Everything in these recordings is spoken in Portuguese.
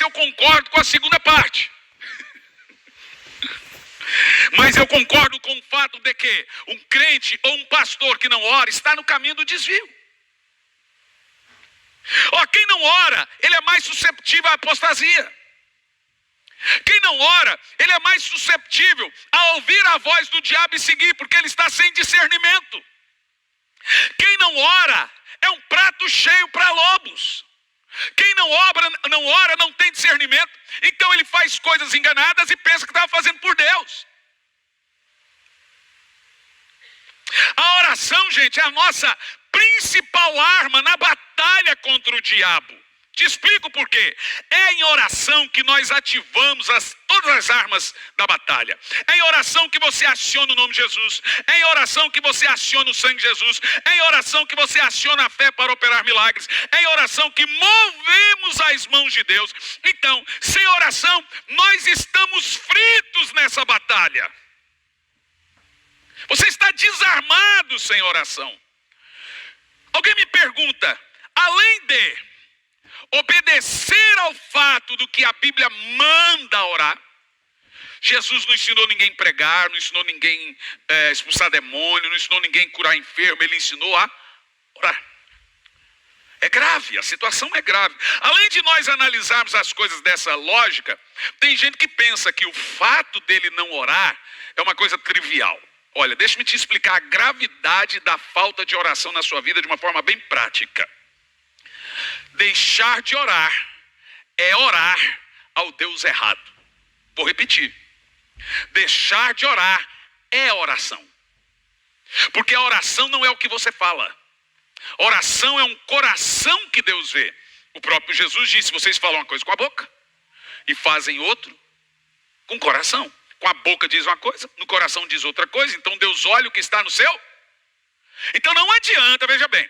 eu concordo com a segunda parte. Mas eu concordo com o fato de que um crente ou um pastor que não ora está no caminho do desvio. Quem não ora, ele é mais susceptível à apostasia. Quem não ora, ele é mais susceptível a ouvir a voz do diabo e seguir, porque ele está sem discernimento. Quem não ora é um prato cheio para lobos. Quem não ora, não tem discernimento, então ele faz coisas enganadas e pensa que estava fazendo por Deus. A oração, gente, é a nossa principal arma na batalha contra o diabo. Te explico por quê. É em oração que nós ativamos todas as armas da batalha. É em oração que você aciona o nome de Jesus. É em oração que você aciona o sangue de Jesus. É em oração que você aciona a fé para operar milagres. É em oração que movemos as mãos de Deus. Então, sem oração, nós estamos fritos nessa batalha. Você está desarmado sem oração. Alguém me pergunta, além de obedecer ao fato do que a Bíblia manda orar, Jesus não ensinou ninguém a pregar, não ensinou ninguém a expulsar demônio, não ensinou ninguém a curar enfermo, ele ensinou a orar. É grave, a situação é grave. Além de nós analisarmos as coisas dessa lógica, tem gente que pensa que o fato dele não orar é uma coisa trivial. Olha, deixa-me te explicar a gravidade da falta de oração na sua vida de uma forma bem prática. Deixar de orar é orar ao Deus errado. Vou repetir. Deixar de orar é oração. Porque a oração não é o que você fala. Oração é um coração que Deus vê. O próprio Jesus disse, vocês falam uma coisa com a boca e fazem outro com o coração. Com a boca diz uma coisa, no coração diz outra coisa. Então Deus olha o que está no seu. Então não adianta, veja bem.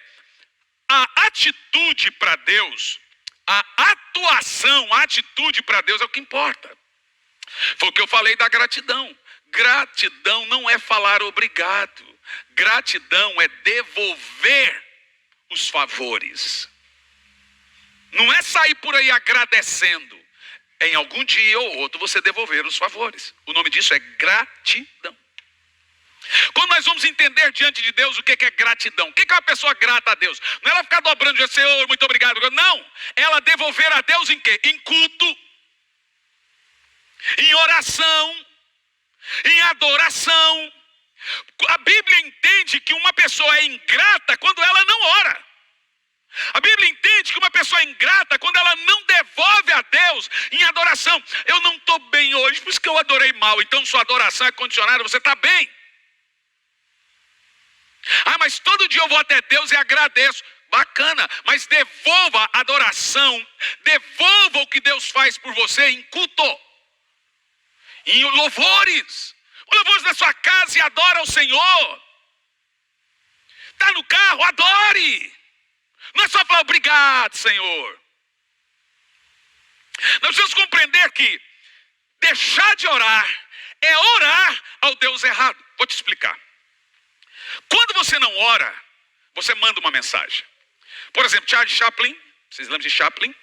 A atitude para Deus, a atuação, a atitude para Deus é o que importa. Foi o que eu falei da gratidão. Gratidão não é falar obrigado. Gratidão é devolver os favores. Não é sair por aí agradecendo. É em algum dia ou outro você devolver os favores. O nome disso é gratidão. Quando nós vamos entender diante de Deus o que é gratidão, o que é uma pessoa grata a Deus? Não é ela ficar dobrando e dizer, Senhor, muito obrigado. Não, ela devolver a Deus em quê? Em culto, em oração, em adoração. A Bíblia entende que uma pessoa é ingrata quando ela não ora. A Bíblia entende que uma pessoa é ingrata quando ela não devolve a Deus em adoração. Eu não estou bem hoje, por isso que eu adorei mal. Então sua adoração é condicionada, você está bem. Mas todo dia eu vou até Deus e agradeço. Bacana, mas devolva a adoração, devolva o que Deus faz por você em culto, em louvores. O louvores da sua casa e adora ao Senhor. Está no carro, adore. Não é só falar obrigado, Senhor. Nós precisamos compreender que deixar de orar é orar ao Deus errado. Vou te explicar. Quando você não ora, você manda uma mensagem. Por exemplo, Charles Chaplin, vocês lembram de Chaplin?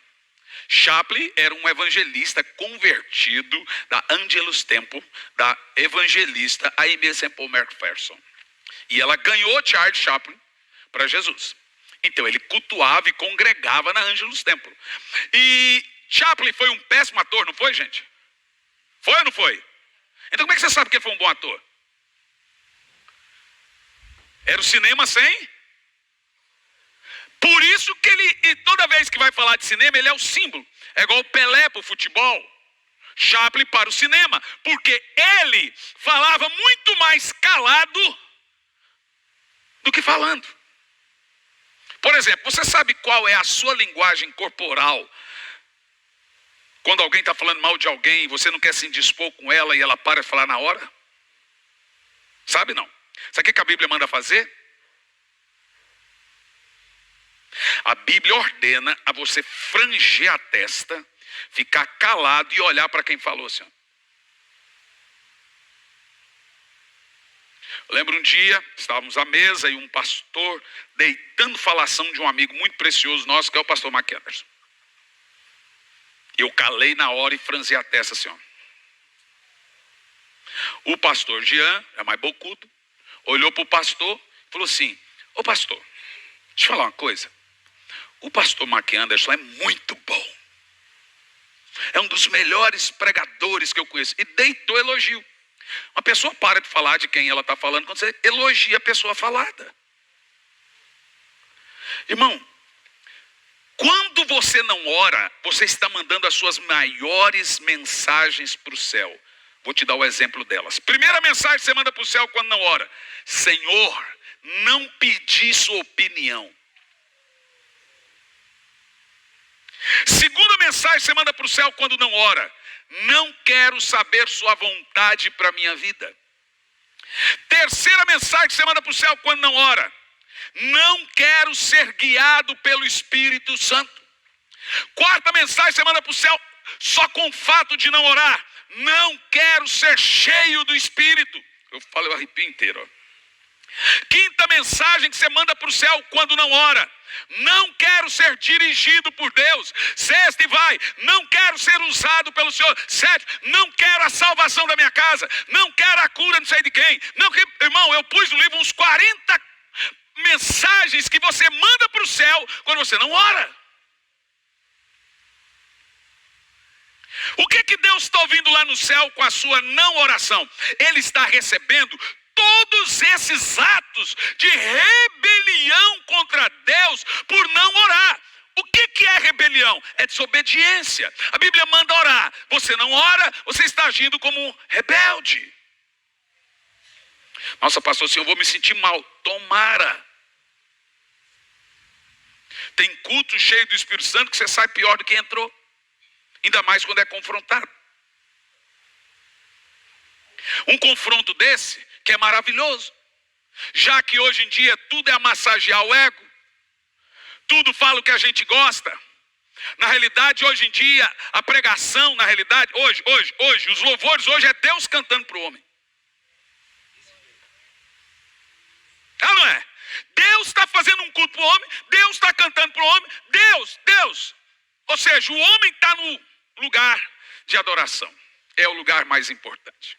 Chaplin era um evangelista convertido da Angelus Temple, da evangelista Aimee Semple McPherson. E ela ganhou Charles Chaplin para Jesus. Então ele cultuava e congregava na Angelus Temple. E Chaplin foi um péssimo ator, não foi, gente? Foi ou não foi? Então como é que você sabe que ele foi um bom ator? Era o cinema sem? Por isso que ele, toda vez que vai falar de cinema, ele é o símbolo. É igual o Pelé para o futebol, Chaplin para o cinema. Porque ele falava muito mais calado do que falando. Por exemplo, você sabe qual é a sua linguagem corporal? Quando alguém está falando mal de alguém e você não quer se indispor com ela e ela para de falar na hora? Sabe não? Sabe o que a Bíblia manda fazer? A Bíblia ordena a você franger a testa, ficar calado e olhar para quem falou assim. Eu lembro um dia, estávamos à mesa e um pastor deitando falação de um amigo muito precioso nosso, que é o pastor McAnderson. Eu calei na hora e franzi a testa assim, ó. O pastor Jean, é mais bocudo, olhou para o pastor e falou assim: ô pastor, deixa eu falar uma coisa. O pastor Mark Anderson é muito bom. É um dos melhores pregadores que eu conheço. E deitou elogio. Uma pessoa para de falar de quem ela está falando quando você elogia a pessoa falada. Irmão, quando você não ora, você está mandando as suas maiores mensagens para o céu. Vou te dar o exemplo delas. Primeira mensagem que você manda para o céu quando não ora: Senhor, não pedi sua opinião. Segunda mensagem que você manda para o céu quando não ora: não quero saber sua vontade para a minha vida. Terceira mensagem que você manda para o céu quando não ora: não quero ser guiado pelo Espírito Santo. Quarta mensagem que você manda para o céu, só com o fato de não orar: não quero ser cheio do Espírito. Eu arrepio inteiro. Ó. Quinta mensagem que você manda para o céu quando não ora: não quero ser dirigido por Deus. Sexta e vai: não quero ser usado pelo Senhor. Sétimo: não quero a salvação da minha casa. Não quero a cura não sei de quem. Não, irmão, eu pus no livro uns 40 mensagens que você manda para o céu quando você não ora. O que Deus está ouvindo lá no céu com a sua não oração? Ele está recebendo todos esses atos de rebelião contra Deus por não orar. O que é rebelião? É desobediência. A Bíblia manda orar. Você não ora, você está agindo como um rebelde. Nossa, pastor, assim eu vou me sentir mal. Tomara. Tem culto cheio do Espírito Santo que você sai pior do que entrou. Ainda mais quando é confrontado. Um confronto desse que é maravilhoso. Já que hoje em dia tudo é a massagear o ego. Tudo fala o que a gente gosta. Na realidade, hoje em dia, a pregação, na realidade, hoje, os louvores hoje é Deus cantando para o homem. Ah, não é? Deus está fazendo um culto para o homem, Deus está cantando para o homem, Deus. Ou seja, o homem está no lugar de adoração. É o lugar mais importante.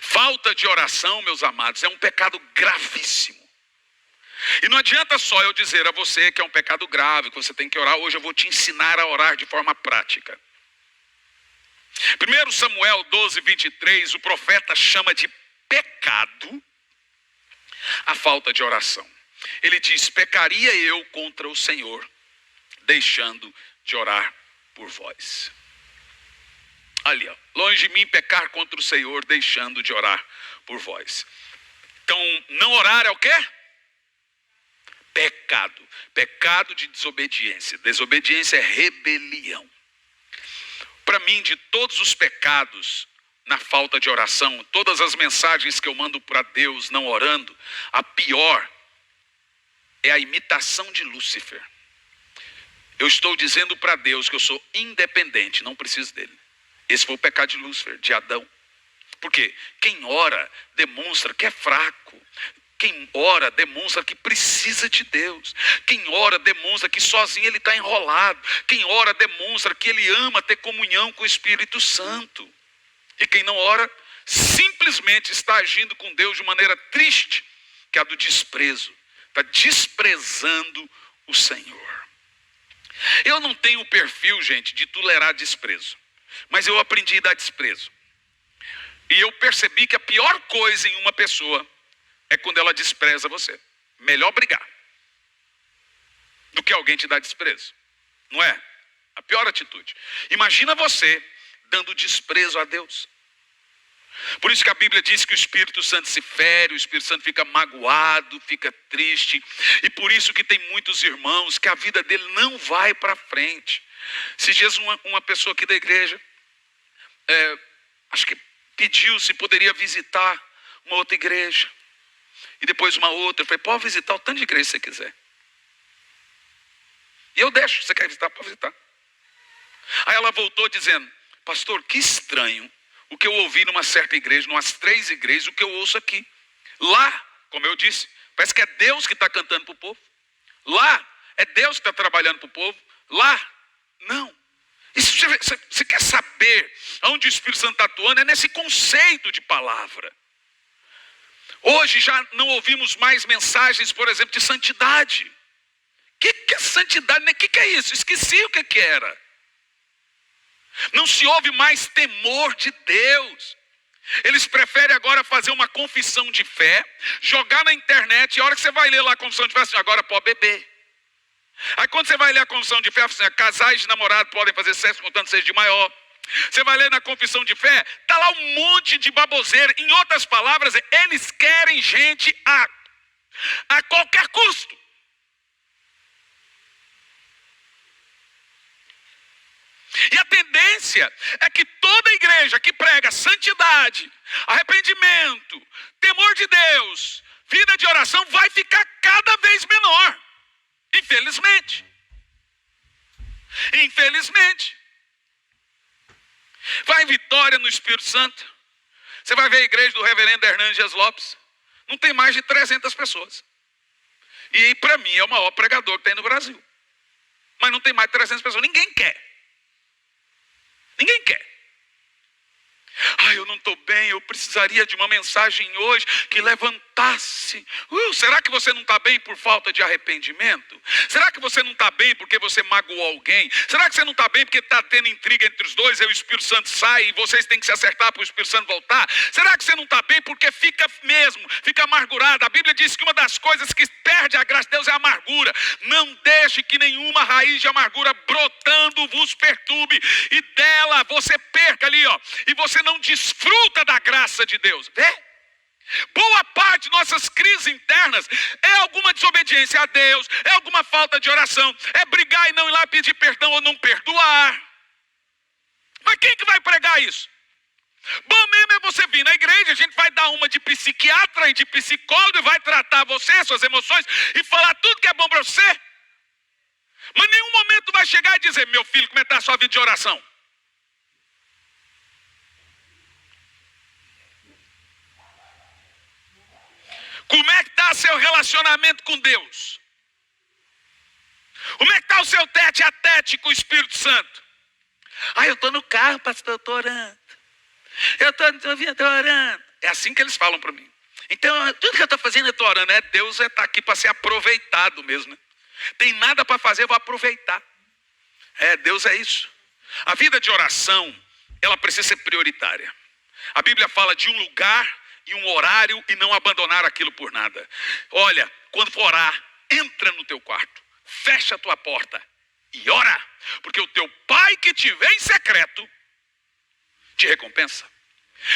Falta de oração, meus amados, é um pecado gravíssimo. E não adianta só eu dizer a você que é um pecado grave, que você tem que orar. Hoje eu vou te ensinar a orar de forma prática. 1 Samuel 12, 23, o profeta chama de pecado a falta de oração. Ele diz: pecaria eu contra o Senhor, deixando de orar por vós. Ali, ó, longe de mim pecar contra o Senhor, deixando de orar por vós. Então, não orar é o quê? Pecado. Pecado de desobediência. Desobediência é rebelião. Para mim, de todos os pecados na falta de oração, todas as mensagens que eu mando para Deus não orando, a pior é a imitação de Lúcifer. Eu estou dizendo para Deus que eu sou independente, não preciso dele. Esse foi o pecado de Lúcifer, de Adão. Porque quem ora demonstra que é fraco. Quem ora demonstra que precisa de Deus. Quem ora demonstra que sozinho ele está enrolado. Quem ora demonstra que ele ama ter comunhão com o Espírito Santo. E quem não ora simplesmente está agindo com Deus de maneira triste, que é a do desprezo. Está desprezando o Senhor. Eu não tenho o perfil, gente, de tolerar desprezo. Mas eu aprendi a dar desprezo. E eu percebi que a pior coisa em uma pessoa é quando ela despreza você. Melhor brigar do que alguém te dar desprezo. Não é? A pior atitude. Imagina você dando desprezo a Deus. Por isso que a Bíblia diz que o Espírito Santo se fere, o Espírito Santo fica magoado, fica triste. E por isso que tem muitos irmãos que a vida dele não vai para frente. Esses dias uma pessoa aqui da igreja, acho que pediu se poderia visitar uma outra igreja. E depois uma outra. Eu falei: pode visitar o tanto de igreja que você quiser. E eu deixo. Você quer visitar? Pode visitar. Aí ela voltou dizendo: pastor, que estranho o que eu ouvi numa certa igreja, numas 3 igrejas, o que eu ouço aqui. Lá, como eu disse, parece que é Deus que está cantando para o povo. Lá, é Deus que está trabalhando para o povo. Lá, não. E se você quer saber onde o Espírito Santo está atuando, é nesse conceito de palavra. Hoje já não ouvimos mais mensagens, por exemplo, de santidade. O que é santidade? O que é isso? Esqueci o que era. Não se ouve mais temor de Deus. Eles preferem agora fazer uma confissão de fé, jogar na internet, e a hora que você vai ler lá a confissão de fé, assim, agora pode beber. Aí quando você vai ler a confissão de fé, assim, casais de namorado podem fazer sexo contando seja de maior. Você vai ler na confissão de fé, está lá um monte de baboseira. Em outras palavras, eles querem gente a qualquer custo. E a tendência é que toda igreja que prega santidade, arrependimento, temor de Deus, vida de oração, vai ficar cada vez menor. Infelizmente. Infelizmente. Vai em Vitória, no Espírito Santo. Você vai ver a igreja do reverendo Hernandes Lopes. Não tem mais de 300 pessoas. E para mim é o maior pregador que tem no Brasil. Mas não tem mais de 300 pessoas. Ninguém quer. Ninguém quer. Eu não estou bem, eu precisaria de uma mensagem hoje que levantasse. Será que você não está bem por falta de arrependimento? Será que você não está bem porque você magoou alguém? Será que você não está bem porque está tendo intriga entre os dois, e o Espírito Santo sai e vocês têm que se acertar para o Espírito Santo voltar? Será que você não está bem porque fica amargurado? A Bíblia diz que uma das coisas que perde a graça de Deus é a amargura. Não deixe que nenhuma raiz de amargura brotando vos perturbe, e dela você perca ali, e você não desfruta da graça de Deus. Vê? Boa parte de nossas crises internas é alguma desobediência a Deus, é alguma falta de oração, é brigar e não ir lá pedir perdão ou não perdoar. Mas quem que vai pregar isso? Bom mesmo é você vir na igreja, a gente vai dar uma de psiquiatra e de psicólogo e vai tratar você, suas emoções, e falar tudo que é bom para você. Mas em nenhum momento vai chegar e dizer: meu filho, como é que está a sua vida de oração? Como é que está seu relacionamento com Deus? Como é que está o seu tete a tete com o Espírito Santo? Eu estou no carro, pastor, eu estou orando. Eu estou orando. É assim que eles falam para mim. Então, tudo que eu estou fazendo, eu estou orando. Deus está aqui para ser aproveitado mesmo, né? Tem nada para fazer, eu vou aproveitar. Deus é isso. A vida de oração, ela precisa ser prioritária. A Bíblia fala de um lugar e um horário e não abandonar aquilo por nada. Olha, quando for orar, entra no teu quarto, fecha a tua porta e ora, porque o teu pai que te vê em secreto te recompensa.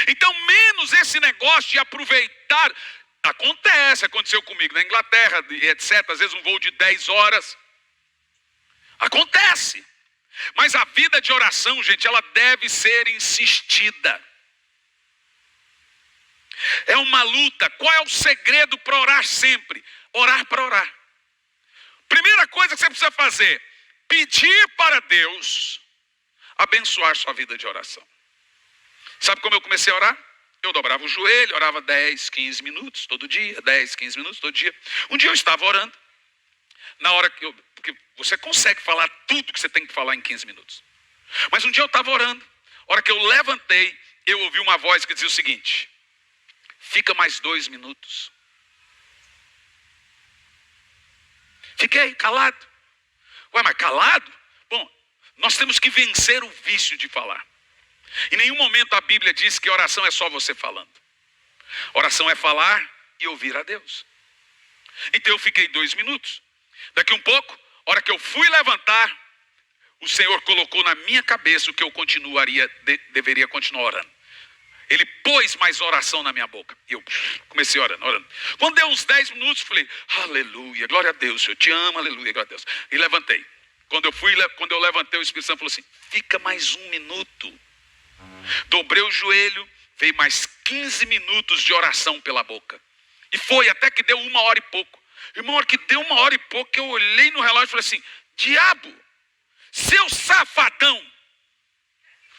Então, menos esse negócio de aproveitar. Aconteceu comigo na Inglaterra, etc. Às vezes um voo de 10 horas. Acontece. Mas a vida de oração, gente, ela deve ser insistida. É uma luta. Qual é o segredo para orar sempre? Orar para orar. Primeira coisa que você precisa fazer: pedir para Deus abençoar sua vida de oração. Sabe como eu comecei a orar? Eu dobrava o joelho, orava 10, 15 minutos todo dia, 10, 15 minutos todo dia. Um dia eu estava orando, na hora porque você consegue falar tudo que você tem que falar em 15 minutos. Mas um dia eu estava orando, a hora que eu levantei, eu ouvi uma voz que dizia o seguinte: fica mais 2 minutos. Fiquei calado. Mas calado? Bom, nós temos que vencer o vício de falar. Em nenhum momento a Bíblia diz que oração é só você falando. Oração é falar e ouvir a Deus. Então eu fiquei 2 minutos. Daqui um pouco, a hora que eu fui levantar, o Senhor colocou na minha cabeça o que eu deveria continuar orando. Ele pôs mais oração na minha boca. E eu comecei orando. Quando deu uns 10 minutos, falei: aleluia, glória a Deus, Senhor, te amo, aleluia, glória a Deus. E levantei. Quando eu levantei, o Espírito Santo falou assim: fica mais 1 minuto. Dobrei o joelho, veio mais 15 minutos de oração pela boca. E foi até que deu 1 hora e pouco. Irmão, a hora que deu 1 hora e pouco, eu olhei no relógio e falei assim: diabo, seu safadão,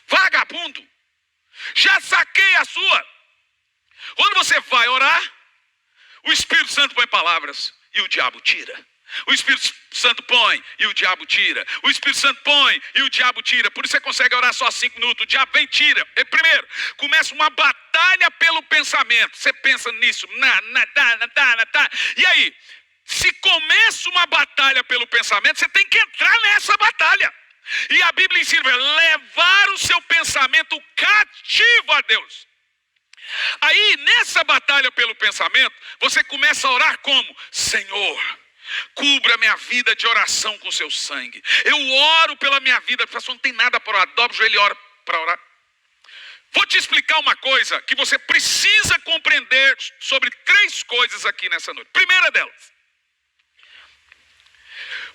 vagabundo, já saquei a sua. Quando você vai orar, o Espírito Santo põe palavras e o diabo tira. O Espírito Santo põe e o diabo tira. O Espírito Santo põe e o diabo tira. Por isso você consegue orar só 5 minutos. O diabo vem e tira. Primeiro, começa uma batalha pelo pensamento. Você pensa nisso. E aí, se começa uma batalha pelo pensamento, você tem que entrar nessa batalha. E a Bíblia ensina, levar o seu pensamento cativo a Deus. Aí, nessa batalha pelo pensamento, você começa a orar como? Senhor, cubra minha vida de oração com seu sangue. Eu oro pela minha vida. A pessoa não tem nada para orar. Dobra o joelho e ora para orar. Vou te explicar uma coisa que você precisa compreender sobre 3 coisas aqui nessa noite. Primeira delas.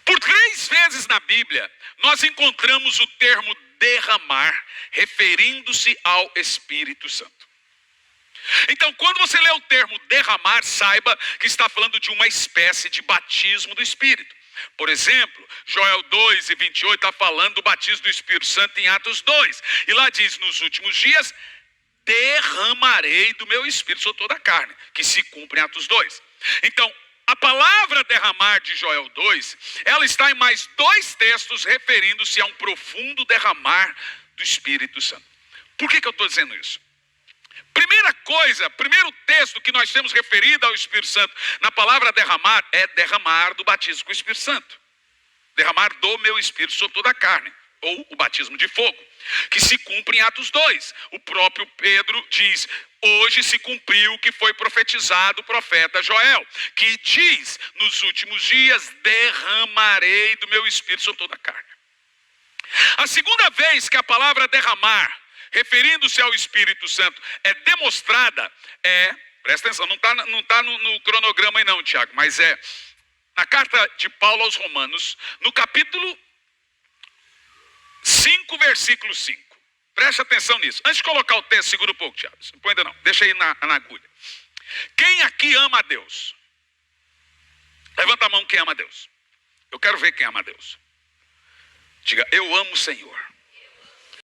Por 3 vezes na Bíblia, nós encontramos o termo derramar, referindo-se ao Espírito Santo. Então, quando você lê o termo derramar, saiba que está falando de uma espécie de batismo do Espírito. Por exemplo, Joel 2:28 está falando do batismo do Espírito Santo em Atos 2. E lá diz, nos últimos dias, derramarei do meu Espírito sobre toda a carne, que se cumpre em Atos 2. Então, a palavra derramar de Joel 2, ela está em mais 2 textos referindo-se a um profundo derramar do Espírito Santo. Por que eu estou dizendo isso? Primeira coisa, primeiro texto que nós temos referido ao Espírito Santo na palavra derramar é derramar do batismo com o Espírito Santo. Derramar do meu Espírito sobre toda a carne, ou o batismo de fogo, que se cumpre em Atos 2. O próprio Pedro diz, hoje se cumpriu o que foi profetizado o profeta Joel, que diz, nos últimos dias derramarei do meu Espírito sobre toda a carne. A segunda vez que a palavra derramar, referindo-se ao Espírito Santo, é demonstrada, presta atenção, não está no cronograma aí não, Tiago, mas é na carta de Paulo aos Romanos, no capítulo 5, versículo 5. Preste atenção nisso. Antes de colocar o texto, segura um pouco, Tiago. Não põe ainda não, deixa aí na agulha. Quem aqui ama a Deus? Levanta a mão quem ama a Deus. Eu quero ver quem ama a Deus. Diga, eu amo o Senhor.